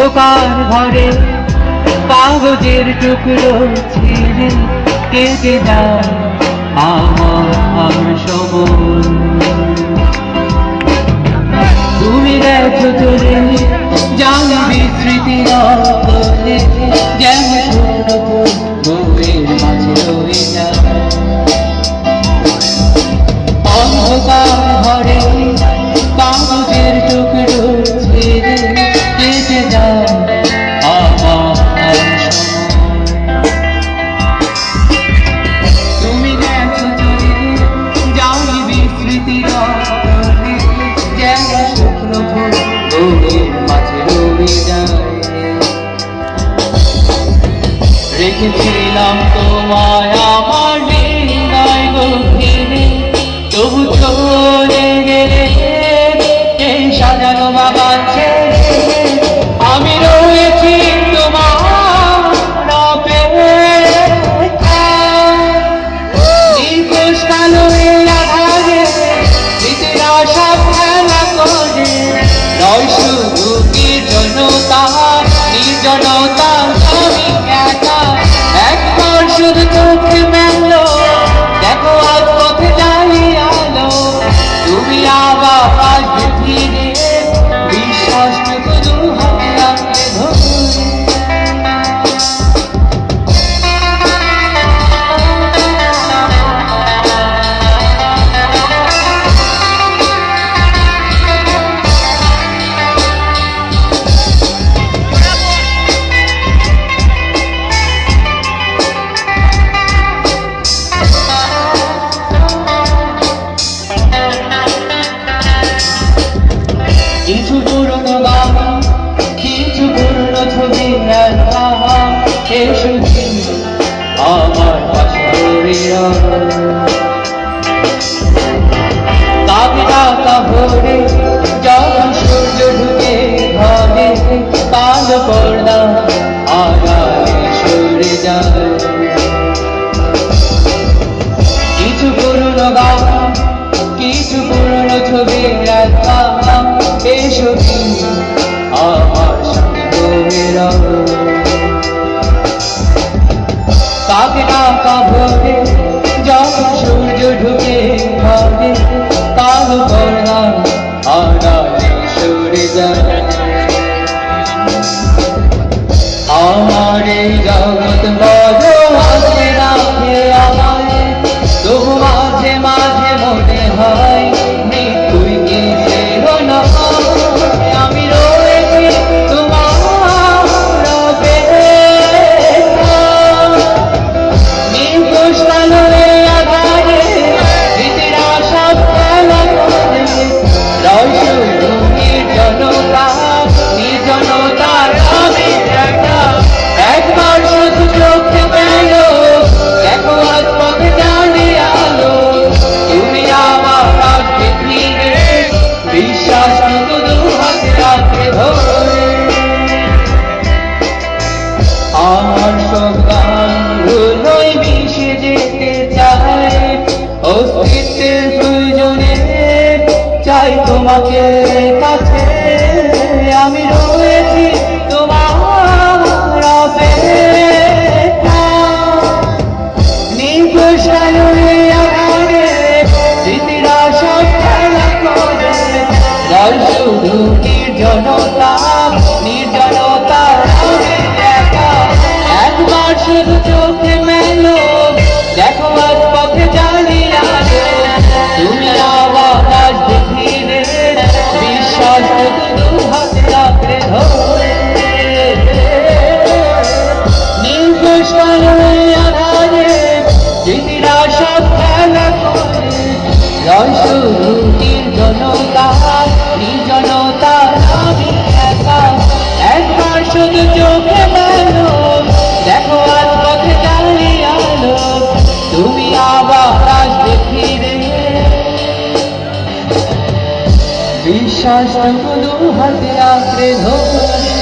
অন্ধকার ঘরে কাগজের টুকরো ছিঁড়ে কেটে যায় আমার সময়। তুমি গেছো চলে জানি বিস্মৃতির অন্তরে, যেমন শুকনো ফুল বউয়ের মাঝে রয়ে যায়। অন্ধকার ঘরে কাগজের টুকরো ছিঁড়ে কেটে যায় আমার সময়। তুমি গেছো চলে জানি বিস্মৃতির অন্তরে, যেমন শুকনো ফুল বউয়ের মাঝে রয়ে যায়। রেখেছিলাম তোমায় আমার হৃদয় গভীরে, তবু চলে গেলে এই সাজানো বাগান ছেড়ে। আমি রয়েছি তোমার অপেক্ষায়, নিখোঁজ কালো এই আধারে স্মৃতির আশা খেলা করে। নয় শুধু নির্জনতা নির্জনতা, আমি একা। একবার শুধু চোখে মেলো, দেখো আজ পথে জ্বালিয়ে আলো। তুমি আবার আসবে ফিরে, বিশ্বাসটুকু দু হাতে আঁকড়ে ধরে। কিছু পুরনো গান, কিছু পুরনো ছবি, এসো আমার পাশে কাকে ডাকা ভোরে, যখন সূর্য ঢুকে ঘরে, কালো পর্দা আড়ালে সরে যায়। কিছু পুরনো গান, কিছু পুরনো ছবি, এসো আমার সঙ্গে ঘুরে। কাকে ডাকা ভোরে, যখন সূর্য ঢুকে ঘরে, কালো পর্দা আড়ালে সরে যায়। আমার এই জগৎ বড় হাসে রাখে আমায়, তবু মাঝে মাঝে মনে হয় মৃত্যুই কি সেও নয়। আমি রয়েছি তোমার অপেক্ষায়, নিখোঁজ কালো এই আধারে স্মৃতির আশা খেলা করে। রয় শুধু নির্জনতা নির্জনতা, আমি একা। একবার শুধু চোখে পেলো, দেখো আজ পথে জ্বালিয়ে আলো। তুমি আবার আসবে ফিরে, বিশ্বাসটুকু দু হাতে আঁকড়ে ধরে। আমার সব গানগুলোই মিশে যেতে চায়, অস্তিত্বের প্রয়োজনে চাই তোমাকে কাছে। আমি রয়েছি তোমার অপেক্ষায়, নিখোঁজ কালো এই আধারে স্মৃতির আশা খেলা করে। রয় শুধু নির্জনতা নির্জনতা, আমি একা। একবার শুধু চোখে মেলো, দেখো আজ পথে জ্বালিয়ে আলো। তুমি আবার আসবে ফিরে, বিশ্বাসটুকু দু হাতে আঁকড়ে ধরে। নিখোঁজ কালো এই আধারে স্মৃতির আশা খেলা করে। রয় শুধু নির্জনতা নির্জনতা, আমি একা। একবার শুধু চোখে মেলো, দেখো আজ পথে জ্বালিয়ে আলো। তুমি আবার আসবে ফিরে, বিশ্বাসটুকু দু হাতে আঁকড়ে ধরে।